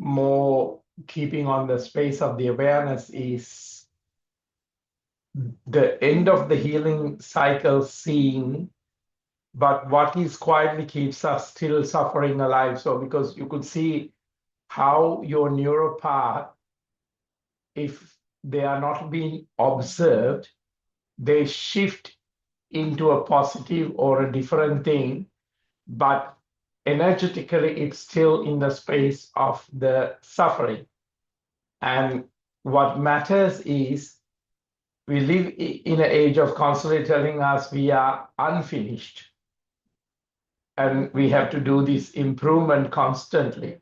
more keeping on the space of the awareness is the end of the healing cycle seeing, but what is quietly keeps us still suffering alive. So because you could see how your neuropath, if they are not being observed, they shift into a positive or a different thing, but energetically it's still in the space of the suffering. And what matters is we live in an age of constantly telling us we are unfinished and we have to do this improvement constantly,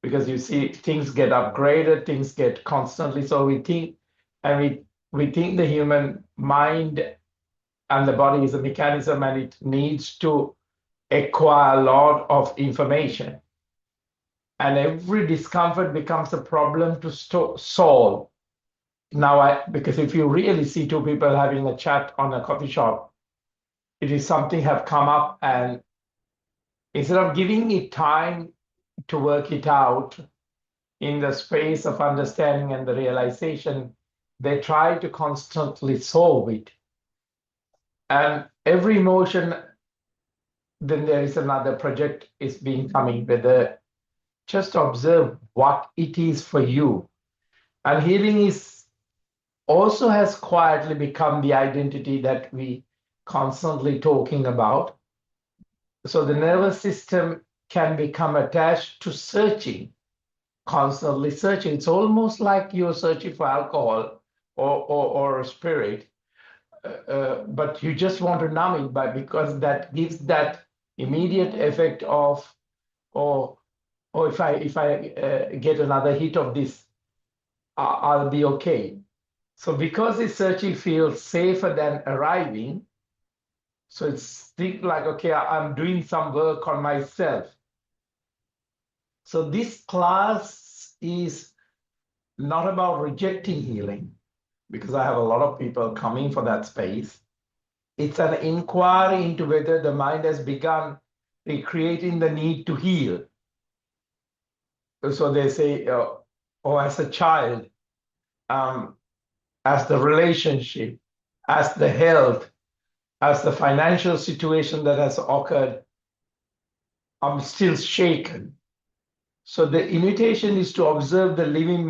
because you see things get upgraded, things get constantly. So we think, and we think the human mind and the body is a mechanism and it needs to acquire a lot of information. And every discomfort becomes a problem to solve. Now, because if you really see two people having a chat on a coffee shop, it is something have come up, and instead of giving it time to work it out in the space of understanding and the realization, they try to constantly solve it. And every emotion, then there is another project is being coming, whether just observe what it is for you. And healing is also has quietly become the identity that we constantly talking about. So the nervous system can become attached to searching, constantly searching. It's almost like you're searching for alcohol or a spirit, but you just want to numb it, because that gives that immediate effect of, or if I get another hit of this, I'll be okay. So because this searching feels safer than arriving, so it's think like, okay, I'm doing some work on myself. So this class is not about rejecting healing, because I have a lot of people coming for that space. It's an inquiry into whether the mind has begun recreating the need to heal. So they say, as a child, as the relationship, as the health, as the financial situation that has occurred, I'm still shaken. So the invitation is to observe the living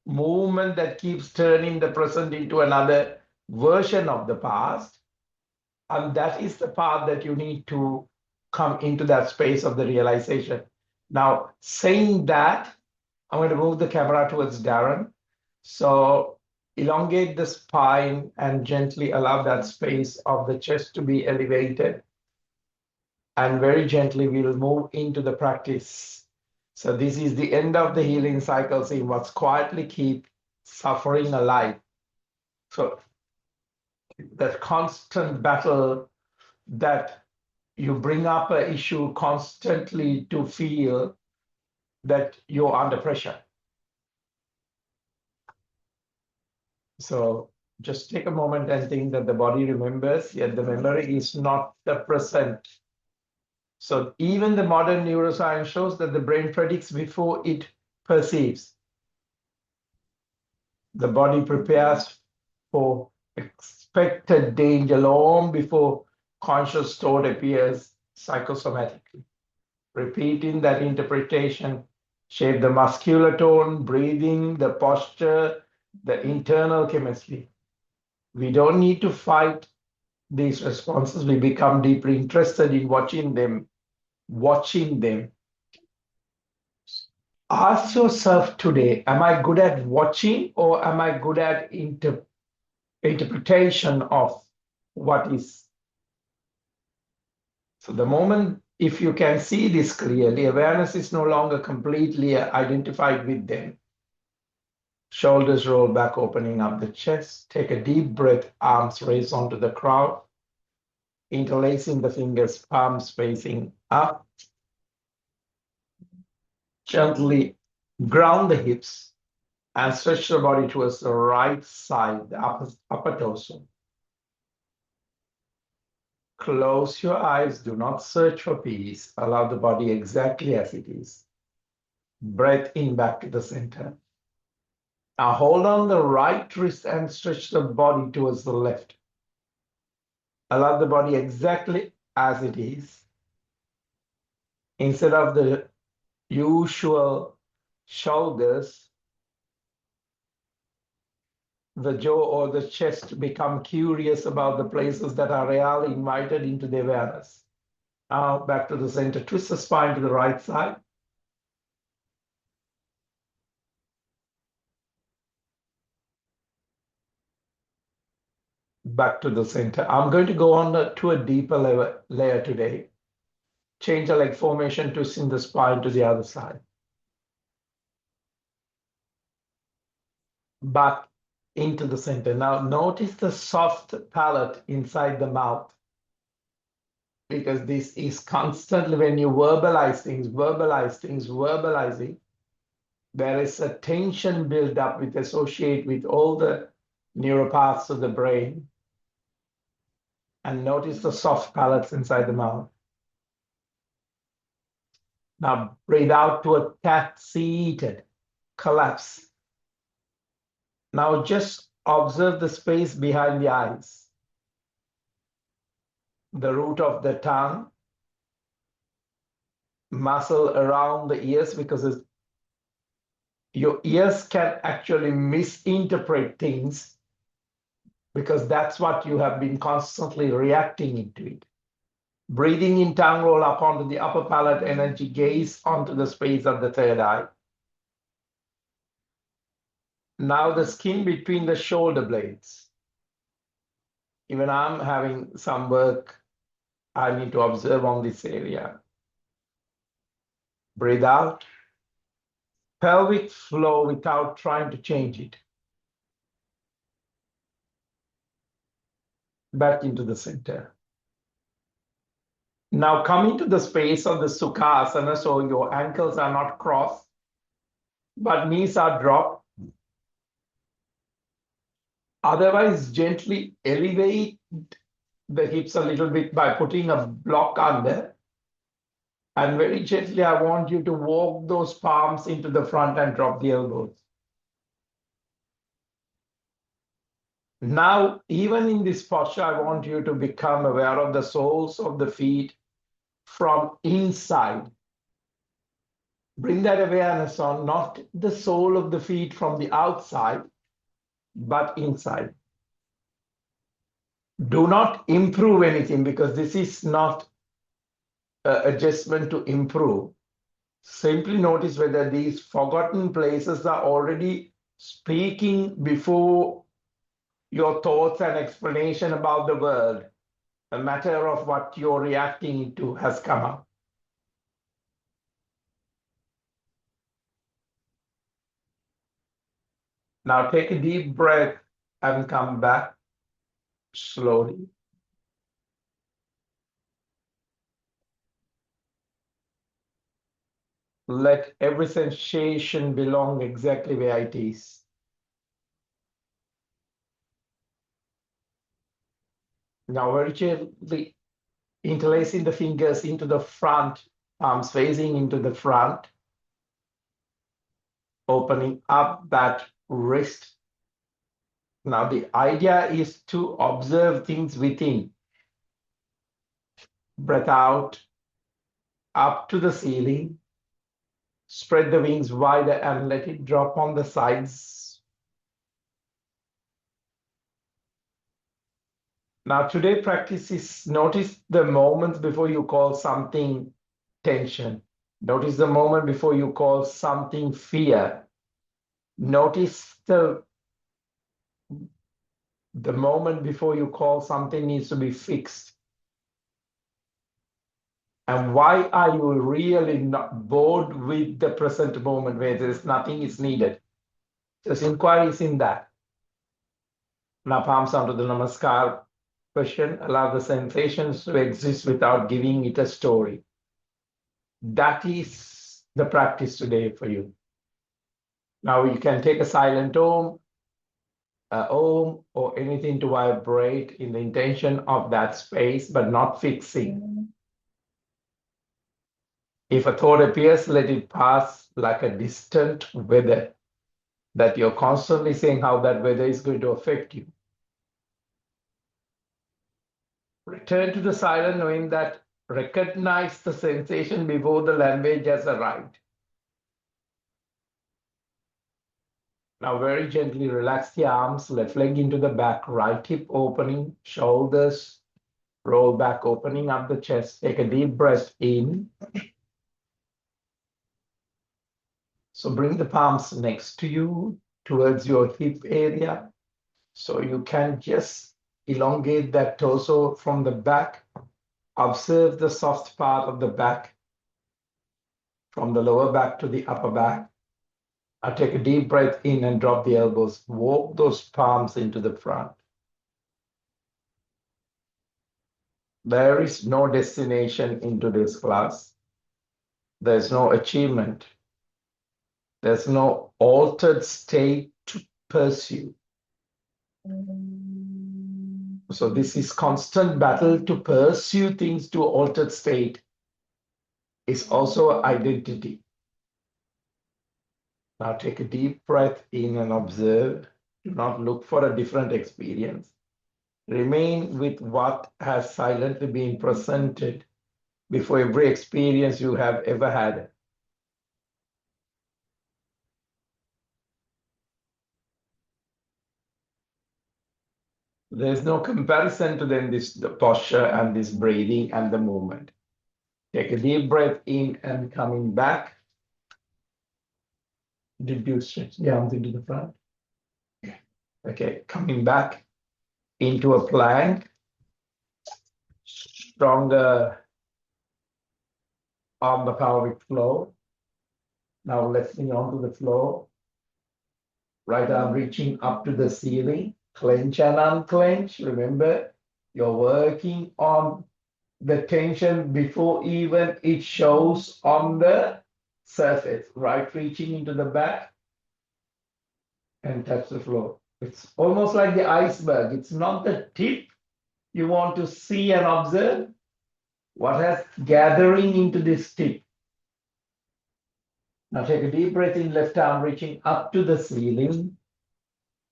movement that keeps turning the present into another version of the past. And that is the path that you need to come into that space of the realization. Now, saying that, I'm going to move the camera towards Darren. So elongate the spine and gently allow that space of the chest to be elevated. And very gently, we'll move into the practice. So this is the end of the healing cycle, seeing what's quietly keep suffering alive. So that constant battle that you bring up an issue constantly to feel that you're under pressure. So just take a moment and think that the body remembers, yet the memory is not the present. So even the modern neuroscience shows that the brain predicts before it perceives. The body prepares for expected danger long before conscious thought appears psychosomatically. Repeating that interpretation shape the muscular tone, breathing, the posture, the internal chemistry. We don't need to fight these responses. We become deeply interested in watching them. Ask yourself today, am I good at watching or am I good at interpretation of what is? So the moment, if you can see this clearly, awareness is no longer completely identified with them. Shoulders roll back, opening up the chest. Take a deep breath, arms raise onto the crowd. Interlacing the fingers, palms facing up. Gently ground the hips and stretch the body towards the right side, the upper torso. Close your eyes. Do not search for peace. Allow the body exactly as it is. Breath in back to the center. Now hold on the right wrist and stretch the body towards the left. Allow the body exactly as it is. Instead of the usual shoulders, the jaw or the chest become curious about the places that are really invited into the awareness. Now back to the center. Twist the spine to the right side. Back to the center. I'm going to go on to a deeper layer today. Change the leg formation, twisting the spine to the other side. Back into the center. Now notice the soft palate inside the mouth, because this is constantly when you verbalizing, there is a tension built up with associate with all the neuropaths of the brain. And notice the soft palates inside the mouth. Now breathe out to a cat seated, collapse. Now just observe the space behind the eyes, the root of the tongue, muscle around the ears, because your ears can actually misinterpret things, because that's what you have been constantly reacting into it. Breathing in, tongue roll up onto the upper palate energy, gaze onto the space of the third eye. Now the skin between the shoulder blades. Even I'm having some work I need to observe on this area. Breathe out. Pelvic flow without trying to change it. Back into the center. Now come into the space of the Sukhasana, so your ankles are not crossed, but knees are dropped. Otherwise, gently elevate the hips a little bit by putting a block under. And very gently, I want you to walk those palms into the front and drop the elbows. Now, even in this posture, I want you to become aware of the soles of the feet from inside. Bring that awareness on, not the sole of the feet from the outside, but inside. Do not improve anything, because this is not an adjustment to improve. Simply notice whether these forgotten places are already speaking before your thoughts and explanation about the world. A matter of what you're reacting to has come up. Now take a deep breath and come back slowly. Let every sensation belong exactly where it is. Now very gently interlacing the fingers into the front, palms facing into the front, opening up that wrist. Now the idea is to observe things within. Breath out, up to the ceiling. Spread the wings wider and let it drop on the sides. Now today practice is notice the moments before you call something tension. Notice the moment before you call something fear. Notice the moment before you call something needs to be fixed. And why are you really not bored with the present moment where there's nothing is needed? Just inquiries in that. Now palms onto the namaskar question. Allow the sensations to exist without giving it a story. That is the practice today for you. Now you can take a silent om, or anything to vibrate in the intention of that space, but not fixing. If a thought appears, let it pass like a distant weather, that you're constantly saying how that weather is going to affect you. Return to the silent, knowing that recognize the sensation before the language has arrived. Now very gently relax the arms, left leg into the back, right hip opening, shoulders roll back, opening up the chest. Take a deep breath in. So bring the palms next to you towards your hip area. So you can just elongate that torso from the back. Observe the soft part of the back from the lower back to the upper back. Now take a deep breath in and drop the elbows. Walk those palms into the front. There is no destination in today's class. There's no achievement. There's no altered state to pursue. So this is constant battle to pursue things to altered state is also identity. Now take a deep breath in and observe. Do not look for a different experience. Remain with what has silently been presented before every experience you have ever had. There's no comparison to then the posture and this breathing and the movement. Take a deep breath in and coming back. Did you stretch the arms into the front? Okay, coming back into a plank. Stronger on the pelvic floor. Now lifting onto the floor. Right arm reaching up to the ceiling. Clench and unclench. Remember, you're working on the tension before even it shows on the surface. Right reaching into the back and touch the floor. It's almost like the iceberg. It's not the tip you want to see and observe. What has gathering into this tip? Now take a deep breath in, left arm reaching up to the ceiling.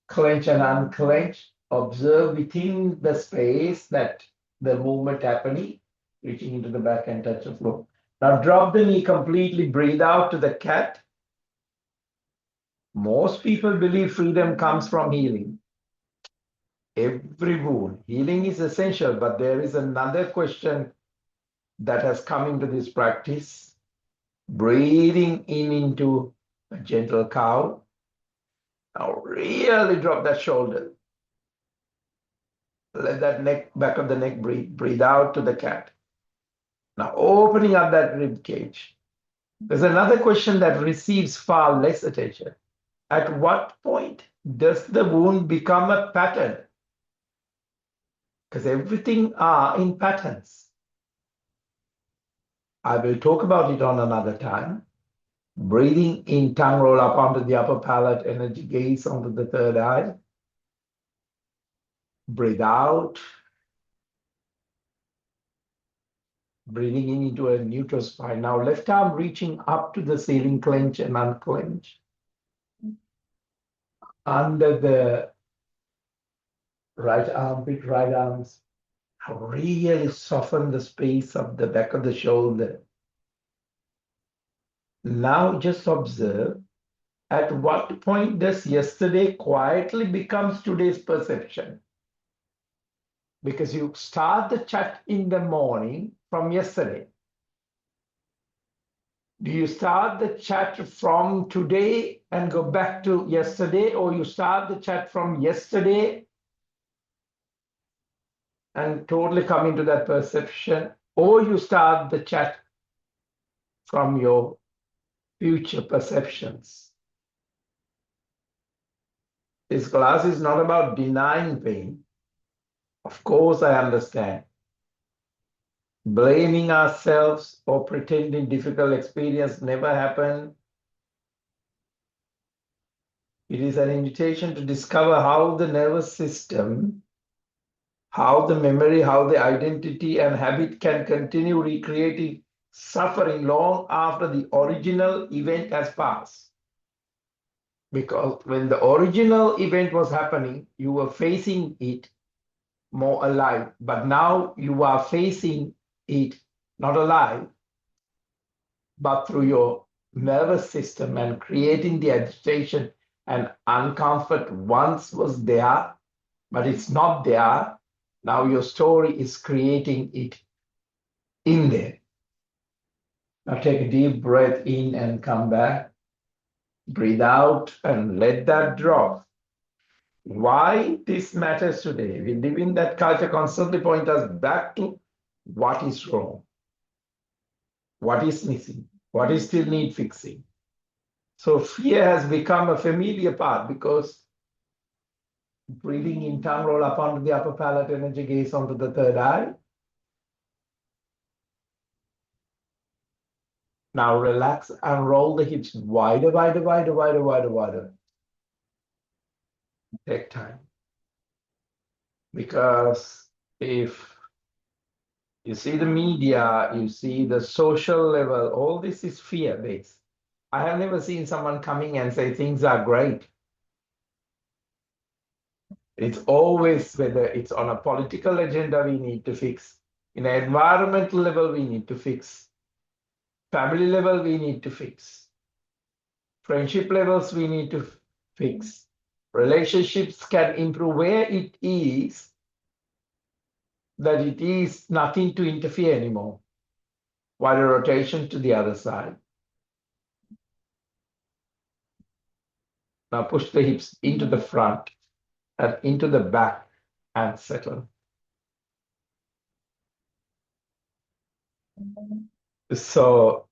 Clench and unclench. Observe within the space that the movement happening, reaching into the back and touch the floor. Now drop the knee completely, breathe out to the cat. Most people believe freedom comes from healing. Every wound. Healing is essential, but there is another question that has come into this practice. Breathing in into a gentle cow. Now really drop that shoulder. Let that neck, back of the neck breathe. Breathe out to the cat. Now opening up that rib cage. There's another question that receives far less attention. At what point does the wound become a pattern? Because everything are in patterns. I will talk about it on another time. Breathing in, tongue roll up onto the upper palate, energy gaze onto the third eye. Breathe out. Breathing in into a neutral spine. Now left arm reaching up to the ceiling, clench and unclench. Under the right armpit, right arms. Really soften the space of the back of the shoulder. Now just observe at what point does yesterday quietly becomes today's perception. Because you start the chat in the morning from yesterday. Do you start the chat from today and go back to yesterday, or you start the chat from yesterday and totally come into that perception, or you start the chat from your future perceptions? This class is not about denying pain. Of course, I understand. Blaming ourselves or pretending difficult experience never happened. It is an invitation to discover how the nervous system, how the memory, how the identity and habit can continue recreating suffering long after the original event has passed. Because when the original event was happening, you were facing it more alive. But now you are facing it not alive, but through your nervous system, and creating the agitation and uncomfort once was there, but it's not there. Now your story is creating it in there. Now take a deep breath in and come back. Breathe out and let that drop. Why this matters today? We live in that culture constantly point us back to what is wrong, what is missing, what is still need fixing. So fear has become a familiar part because breathing in, tongue roll up onto the upper palate, energy gaze onto the third eye. Now relax and roll the hips wider, wider, wider, wider, wider, wider. Take time. Because if you see the media, you see the social level, all this is fear-based. I have never seen someone coming and say things are great. It's always whether it's on a political agenda we need to fix, in an environmental level we need to fix, family level we need to fix, friendship levels we need to fix. Relationships can improve where it is that it is nothing to interfere anymore. Wider rotation to the other side. Now push the hips into the front and into the back and settle. So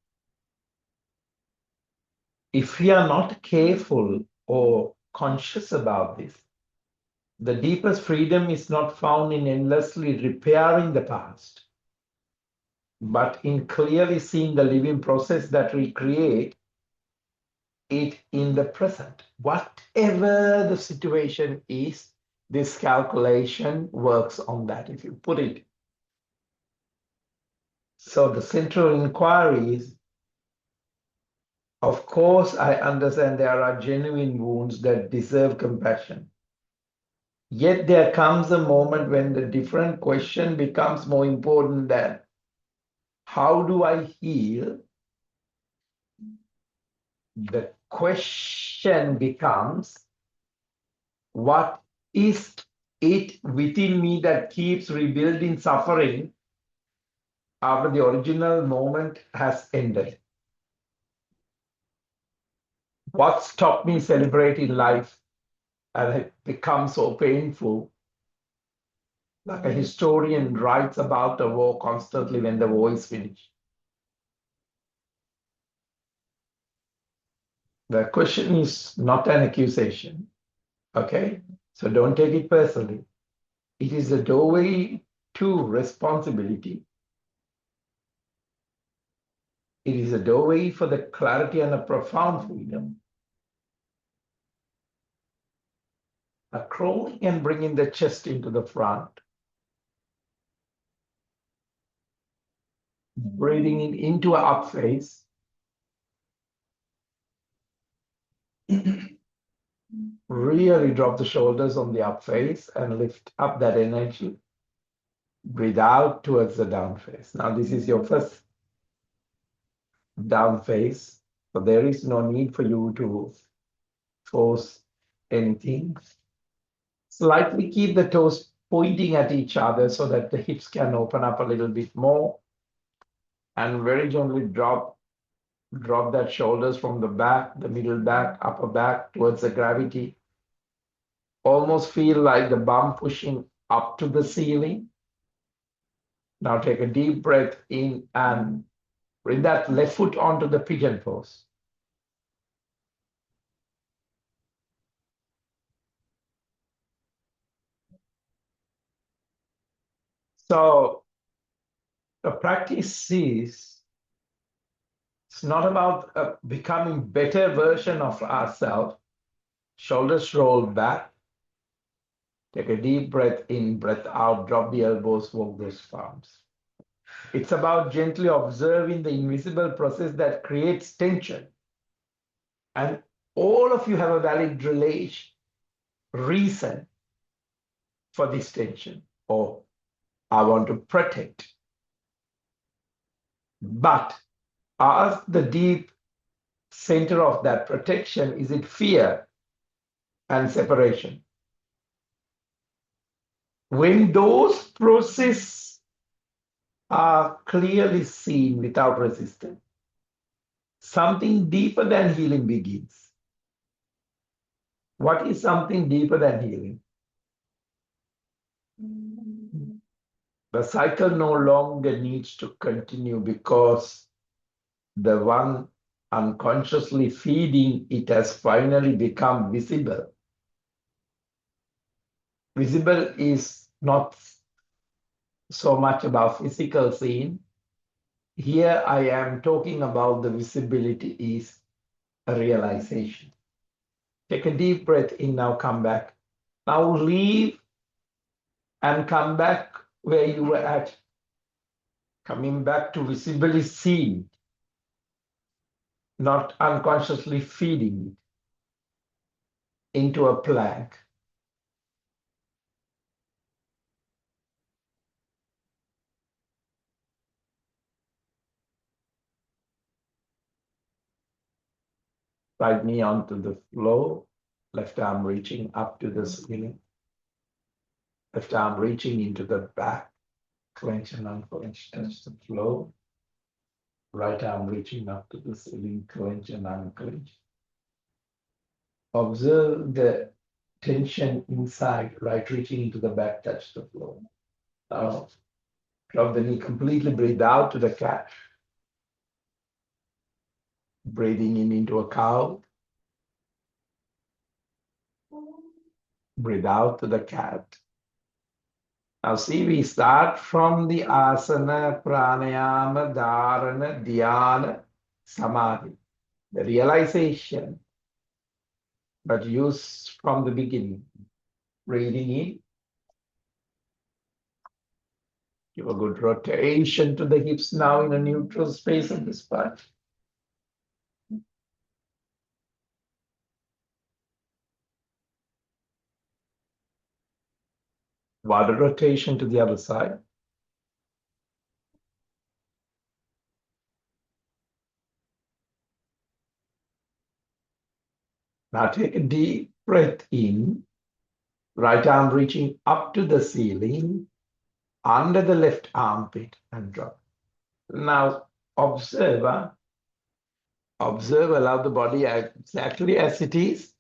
if we are not careful or conscious about this, the deepest freedom is not found in endlessly repairing the past, but in clearly seeing the living process that recreate it in the present. Whatever the situation is, this calculation works on that, if you put it. So the central inquiry is, of course, I understand there are genuine wounds that deserve compassion. Yet there comes a moment when the different question becomes more important than how do I heal? The question becomes, what is it within me that keeps rebuilding suffering after the original moment has ended? What stopped me celebrating life and it becomes so painful? Like a historian writes about a war constantly when the war is finished. The question is not an accusation, okay? So don't take it personally. It is a doorway to responsibility. It is a doorway for the clarity and a profound freedom. A crawling and bringing the chest into the front. Breathing into an up face. Really drop the shoulders on the up face and lift up that energy. Breathe out towards the down face. Now this is your first down face. So there is no need for you to force anything. Slightly keep the toes pointing at each other so that the hips can open up a little bit more. And very gently drop that shoulders from the back, the middle back, upper back towards the gravity. Almost feel like the bum pushing up to the ceiling. Now take a deep breath in and bring that left foot onto the pigeon pose. So the practice is, it's not about becoming better version of ourselves. Shoulders roll back. Take a deep breath in, breath out, drop the elbows, walk those palms. It's about gently observing the invisible process that creates tension. And all of you have a valid reason for this tension, or I want to protect. But ask the deep center of that protection, is it fear and separation? When those processes are clearly seen without resistance, something deeper than healing begins. What is something deeper than healing? The cycle no longer needs to continue because the one unconsciously feeding it has finally become visible. Visible is not so much about physical scene. Here I am talking about the visibility is a realization. Take a deep breath in now, come back. Now leave and come back where you were at. Coming back to visibly seen, not unconsciously feeding it into a plank. Right knee onto the floor, left arm reaching up to the ceiling, left arm reaching into the back, clench and unclench, touch the floor. Right arm reaching up to the ceiling, clench and unclench. Observe the tension inside, right reaching into the back, touch the floor. Now, drop the knee completely, breathe out to the cat. Breathing in into a cow. Breathe out to the cat. Now see, we start from the asana, pranayama, dharana, dhyana, samadhi. The realization, but use from the beginning. Breathing in. Give a good rotation to the hips now in a neutral space of the spine. Water rotation to the other side. Now take a deep breath in. Right arm reaching up to the ceiling, under the left armpit, and drop. Now observe, allow the body exactly as it is.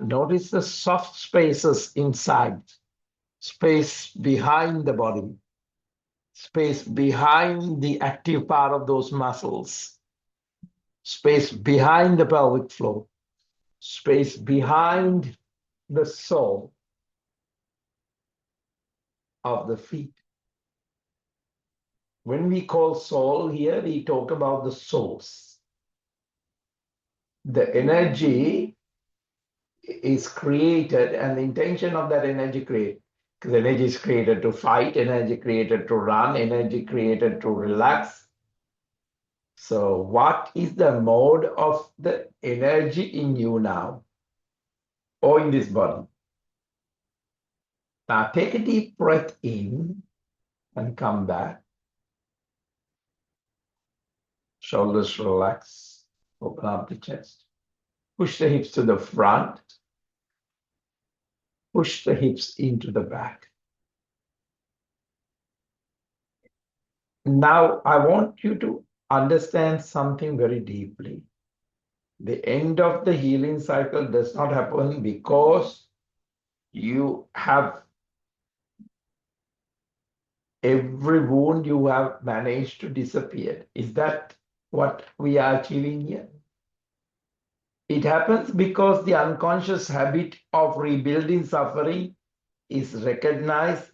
Notice the soft spaces inside, space behind the body, space behind the active part of those muscles, space behind the pelvic floor, space behind the sole of the feet. When we call soul here, we talk about the source. The energy is created, and the intention of that energy create, because energy is created to fight, energy created to run, energy created to relax. So what is the mode of the energy in you now, or in this body? Now take a deep breath in and come back. Shoulders relax, open up the chest. Push the hips to the front. Push the hips into the back. Now, I want you to understand something very deeply. The end of the healing cycle does not happen because you have every wound you have managed to disappear. Is that what we are achieving here? It happens because the unconscious habit of rebuilding suffering is recognized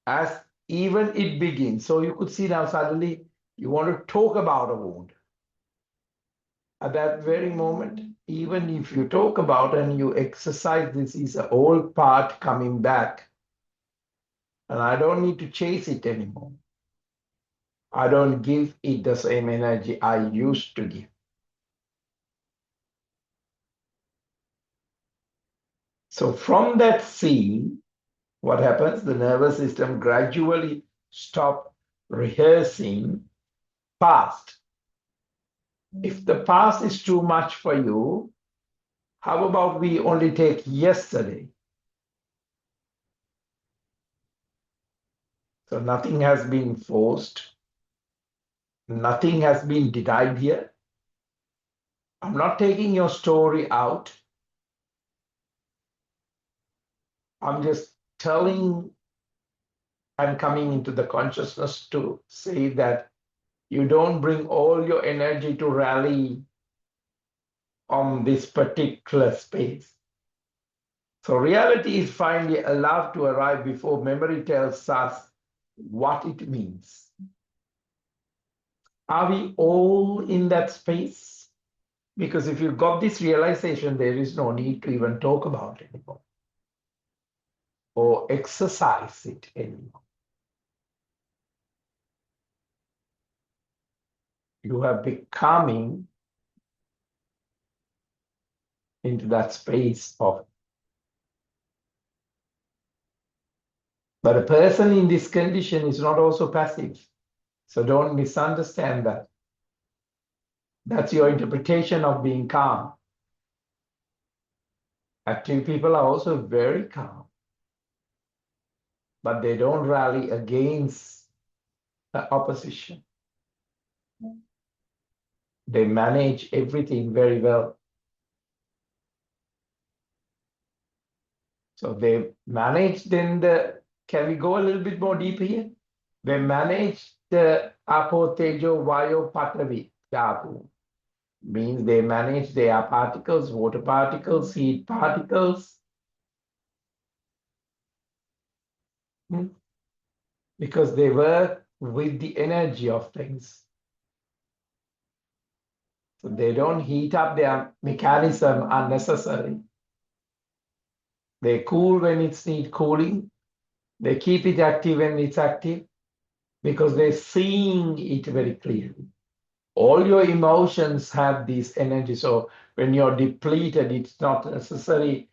as even it begins. So you could see now suddenly you want to talk about a wound. At that very moment, even if you talk about and you exercise, this is an old part coming back. And I don't need to chase it anymore. I don't give it the same energy I used to give. So from that scene, what happens? The nervous system gradually stop rehearsing past. If the past is too much for you, how about we only take yesterday? So nothing has been forced. Nothing has been denied here. I'm not taking your story out. I'm just telling and coming into the consciousness to say that you don't bring all your energy to rally on this particular space. So reality is finally allowed to arrive before memory tells us what it means. Are we all in that space? Because if you got this realization, there is no need to even talk about it anymore or exercise it anymore. You are becoming into that space of. But a person in this condition is not also passive. So don't misunderstand that. That's your interpretation of being calm. Active people are also very calm, but they don't rally against the opposition. They manage everything very well. So they manage can we go a little bit more deeper here? They manage the apo, tejo, vayo, patavi, dhatu. Means they manage the air particles, water particles, heat particles. Because they work with the energy of things. So they don't heat up their mechanism unnecessarily. They cool when it's need cooling. They keep it active when it's active because they're seeing it very clearly. All your emotions have this energy. So when you're depleted, it's not necessarily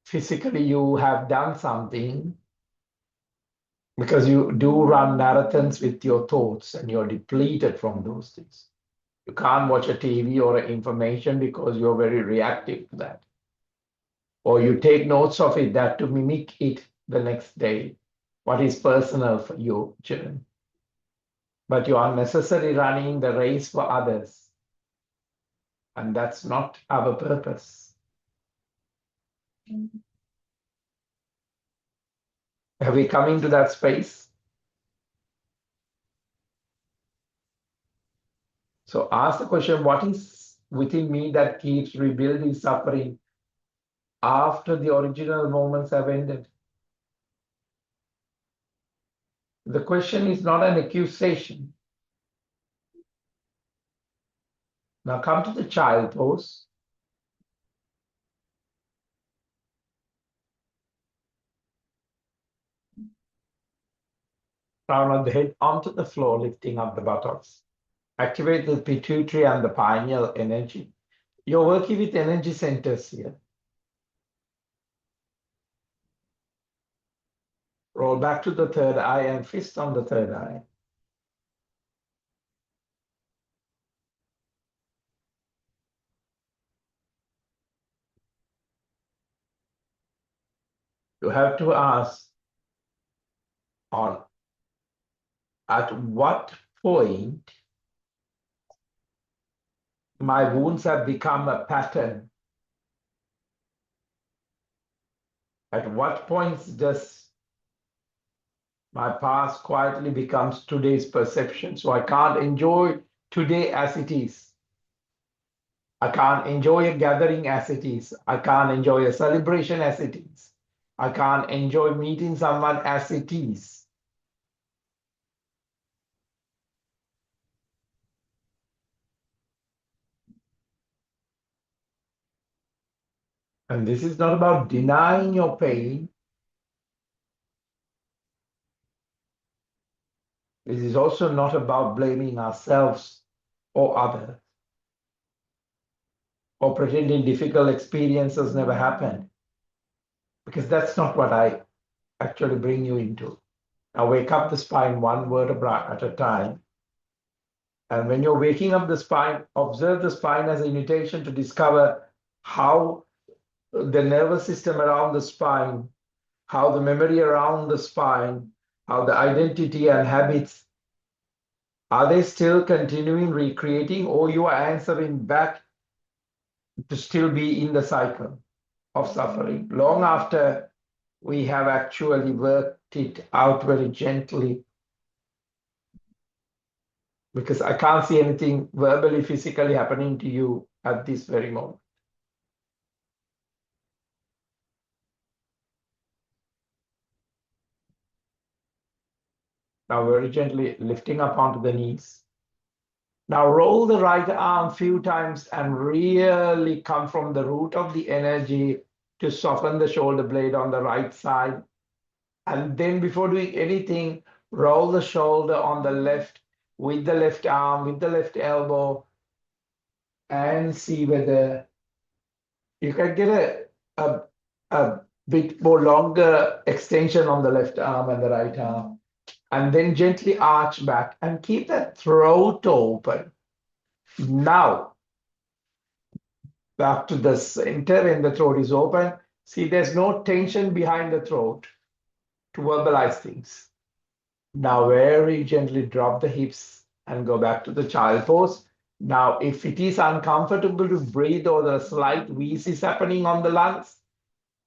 physically you have done something, because you do run marathons with your thoughts and you're depleted from those things. You can't watch a TV or information because you're very reactive to that. Or you take notes of it that to mimic it the next day. What is personal for you, children? But you are necessarily running the race for others. And that's not our purpose. Have we come into that space? So ask the question, what is within me that keeps rebuilding suffering after the original moments have ended? The question is not an accusation. Now come to the child pose. Crown of the head onto the floor, lifting up the buttocks. Activate the pituitary and the pineal energy. You're working with energy centers here. Roll back to the third eye and fist on the third eye. You have to ask on at what point my wounds have become a pattern. At what point does my past quietly becomes today's perception? So I can't enjoy today as it is. I can't enjoy a gathering as it is. I can't enjoy a celebration as it is. I can't enjoy meeting someone as it is. And this is not about denying your pain. This is also not about blaming ourselves or others or pretending difficult experiences never happened, because that's not what I actually bring you into. Now wake up the spine one vertebra at a time. And when you're waking up the spine, observe the spine as an invitation to discover how the nervous system around the spine, how the memory around the spine, how the identity and habits, are they still continuing recreating, or you are answering back to still be in the cycle of suffering long after we have actually worked it out very gently? Because I can't see anything verbally, physically happening to you at this very moment. Now very gently lifting up onto the knees. Now roll the right arm a few times and really come from the root of the energy to soften the shoulder blade on the right side. And then before doing anything, roll the shoulder on the left with the left arm, with the left elbow, and see whether you can get a bit more longer extension on the left arm and the right arm. And then gently arch back and keep that throat open. Now, back to the center when the throat is open. See, there's no tension behind the throat to verbalize things. Now, very gently drop the hips and go back to the child pose. Now, if it is uncomfortable to breathe or the slight wheeze is happening on the lungs,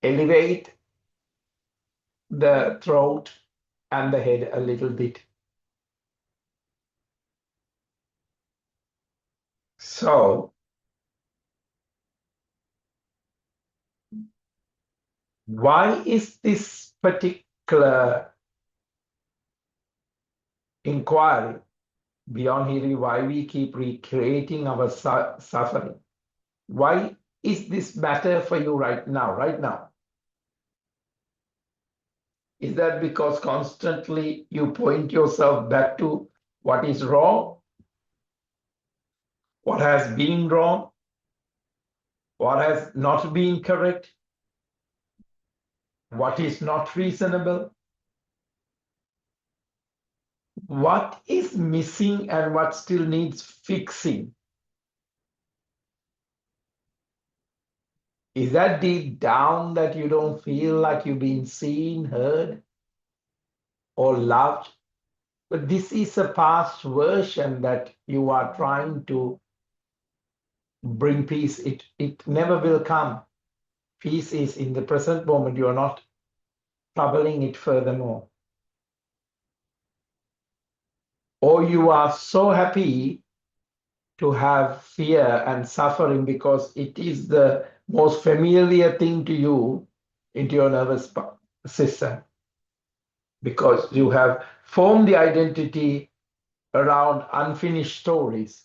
elevate the throat and the head a little bit. So, why is this particular inquiry beyond healing, why we keep recreating our suffering? Why is this matter for you right now? Right now, is that because constantly you point yourself back to what is wrong, what has been wrong, what has not been correct, what is not reasonable? What is missing and what still needs fixing? Is that deep down that you don't feel like you've been seen, heard, or loved? But this is a past version that you are trying to bring peace. It never will come. Peace is in the present moment. You are not troubling it furthermore. Or you are so happy to have fear and suffering because it is the most familiar thing to you into your nervous system, because you have formed the identity around unfinished stories.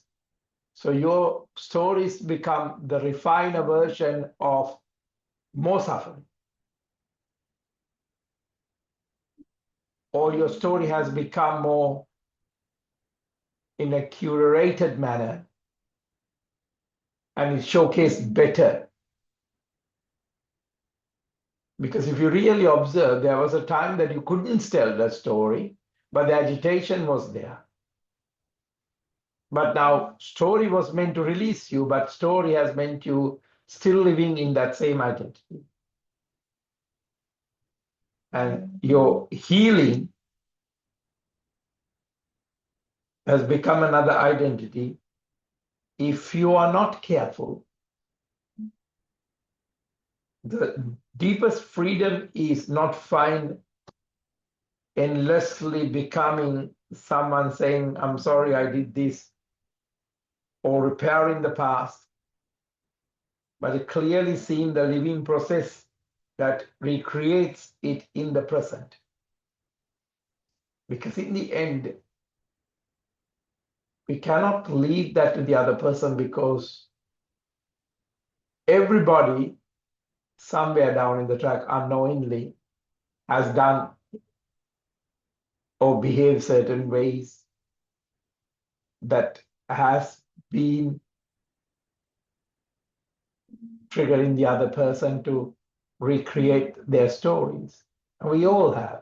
So your stories become the refiner version of more suffering. Or your story has become more in a curated manner and is showcased better. Because if you really observe, there was a time that you couldn't tell that story, but the agitation was there. But now story was meant to release you, but story has meant you still living in that same identity. And your healing has become another identity. If you are not careful, the deepest freedom is not find endlessly becoming someone saying, I'm sorry, I did this, or repairing the past, but clearly seeing the living process that recreates it in the present. Because in the end, we cannot leave that to the other person, because everybody somewhere down in the track unknowingly has done or behave certain ways that has been triggering the other person to recreate their stories. We all have.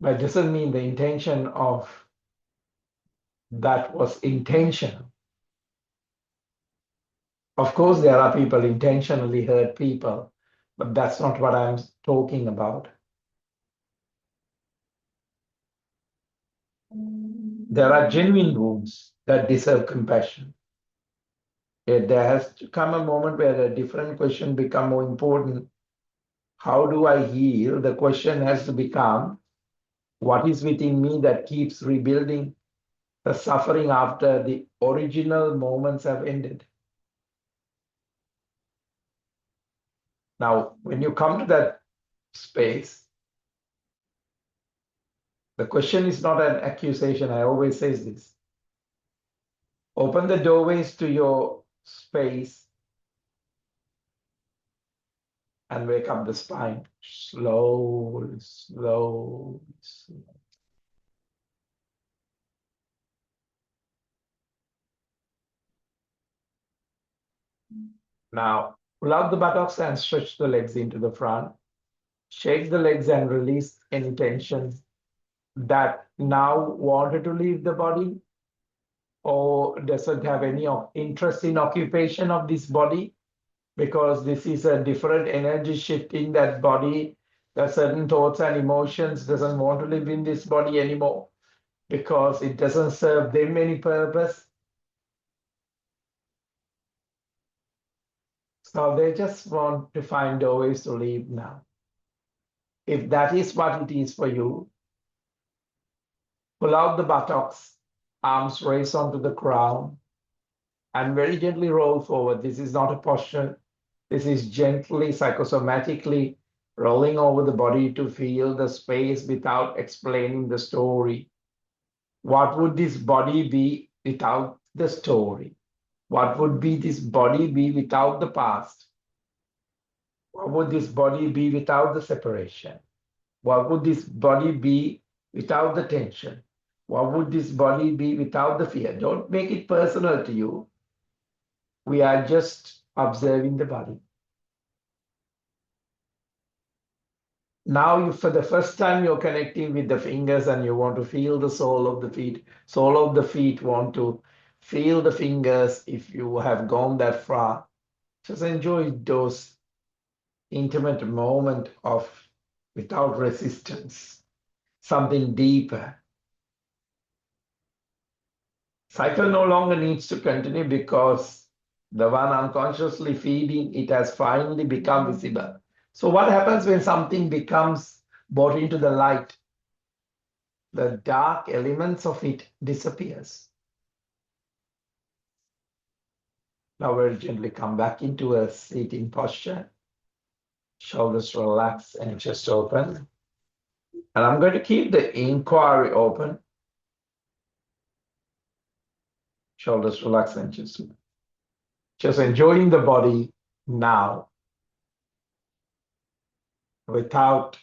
But it doesn't mean the intention of that was intentional. Of course, there are people intentionally hurt people, but that's not what I'm talking about. There are genuine wounds that deserve compassion. There has to come a moment where a different question become more important. How do I heal? The question has to become, what is within me that keeps rebuilding the suffering after the original moments have ended? Now, when you come to that space, the question is not an accusation. I always say this. Open the doorways to your space and wake up the spine. Slowly, slowly, slowly. Now, pull out the buttocks and stretch the legs into the front. Shake the legs and release any tension that now wanted to leave the body or doesn't have any interest in occupation of this body, because this is a different energy shift in that body. There are certain thoughts and emotions doesn't want to live in this body anymore because it doesn't serve them any purpose. So they just want to find ways to leave now. If that is what it is for you, pull out the buttocks, arms raised onto the ground, and very gently roll forward. This is not a posture. This is gently, psychosomatically rolling over the body to feel the space without explaining the story. What would this body be without the story? What would be this body be without the past? What would this body be without the separation? What would this body be without the tension? What would this body be without the fear? Don't make it personal to you. We are just observing the body. Now, for the first time, you're connecting with the fingers and you want to feel the sole of the feet. Sole of the feet want to feel the fingers. If you have gone that far, just enjoy those intimate moment of without resistance, something deeper. Cycle no longer needs to continue because the one unconsciously feeding it has finally become visible. So what happens when something becomes brought into the light? The dark elements of it disappears. Now very gently come back into a sitting posture. Shoulders relax and chest open. And I'm going to keep the inquiry open. Shoulders relax and chest open. Just enjoying the body now without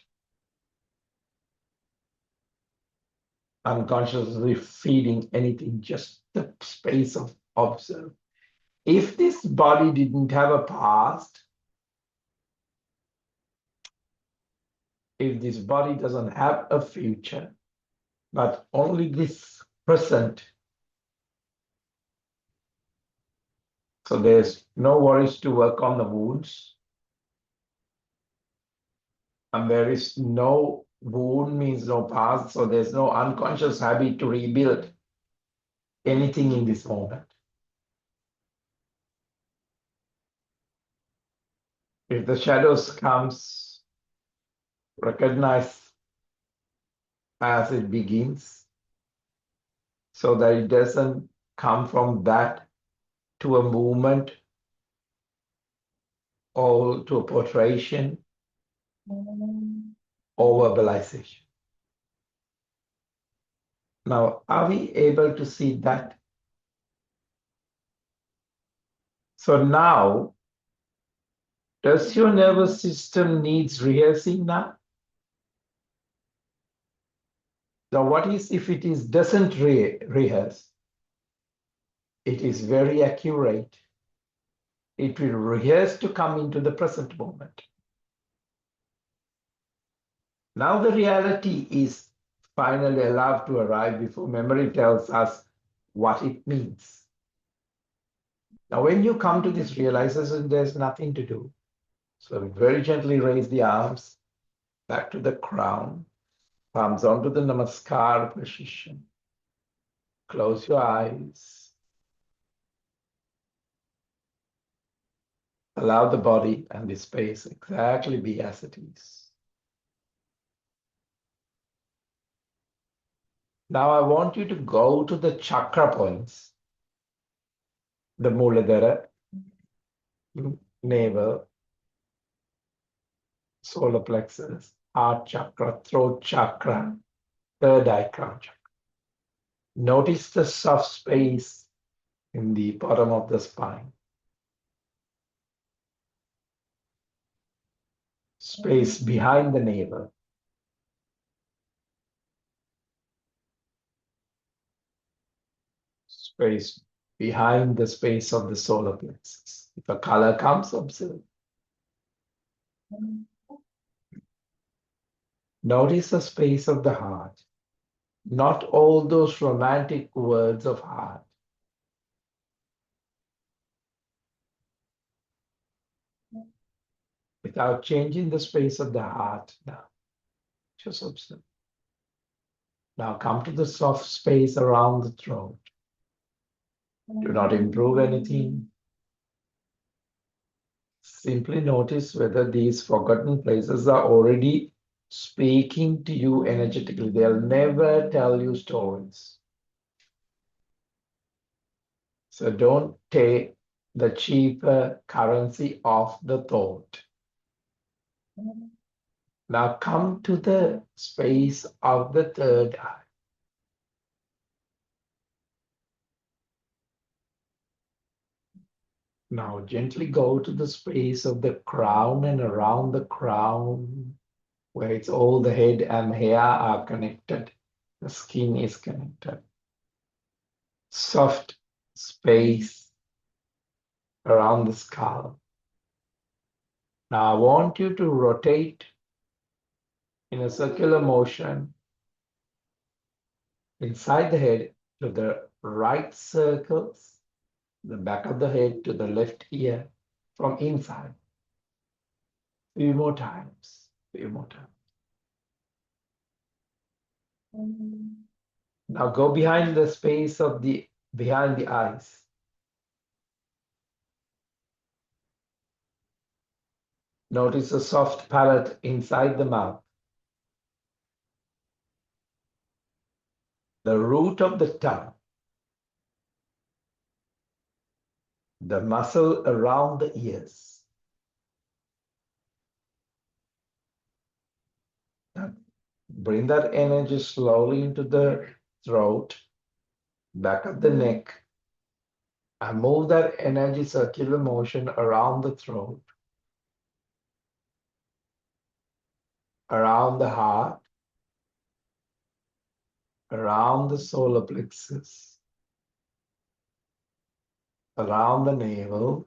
unconsciously feeding anything, just the space of observe. If this body didn't have a past, if this body doesn't have a future, but only this present, so there's no worries to work on the wounds, and there is no wound means no past, so there's no unconscious habit to rebuild anything in this moment. If the shadows comes, recognize as it begins, so that it doesn't come from that to a movement or to a portrayal or verbalization. Now, are we able to see that? So now, does your nervous system needs rehearsing now? Now, what is if it is doesn't rehearse? It is very accurate. It will rehearse to come into the present moment. Now the reality is finally allowed to arrive before memory tells us what it means. Now, when you come to this realization, there's nothing to do. So very gently raise the arms back to the crown, palms onto the namaskar position. Close your eyes. Allow the body and the space exactly be as it is. Now I want you to go to the chakra points, the Muladhara, navel, solar plexus, heart chakra, throat chakra, third eye crown chakra. Notice the soft space in the bottom of the spine. Space behind the navel. Space behind the space of the solar plexus. If a color comes, observe. Notice the space of the heart. Not all those romantic words of heart. Without changing the space of the heart now. Just observe. Now come to the soft space around the throat. Do not improve anything. Simply notice whether these forgotten places are already speaking to you energetically. They'll never tell you stories. So don't take the cheaper currency of the thought. Now come to the space of the third eye. Now gently go to the space of the crown and around the crown, where it's all the head and hair are connected. The skin is connected. Soft space around the skull. Now I want you to rotate in a circular motion inside the head to the right circles, the back of the head to the left ear from inside. Few more times. Few more times. Now go behind the space of behind the eyes. Notice a soft palate inside the mouth. The root of the tongue. The muscle around the ears. Now, bring that energy slowly into the throat, back of the neck, and move that energy circular motion around the throat, around the heart, around the solar plexus, around the navel,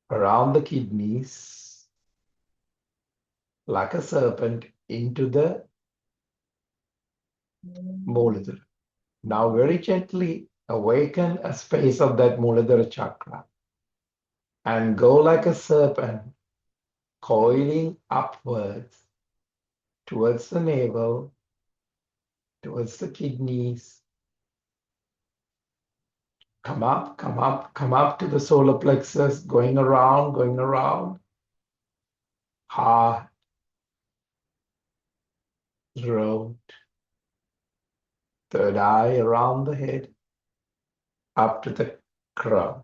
around the kidneys, like a serpent into the Muladhara. Now very gently awaken a space of that Muladhara chakra and go like a serpent, coiling upwards towards the navel, towards the kidneys. Come up, come up, come up to the solar plexus, going around. Heart, throat, third eye around the head, up to the crown.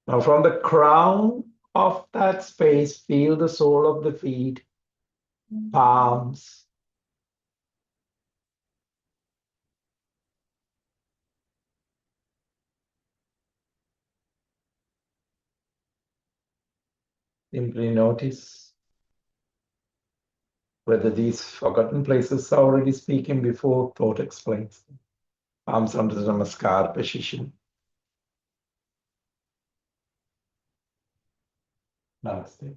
Now from the crown of that space, feel the sole of the feet, palms, simply notice Whether these forgotten places are already speaking before thought explains. Palms under the Namaskar position. Namaste.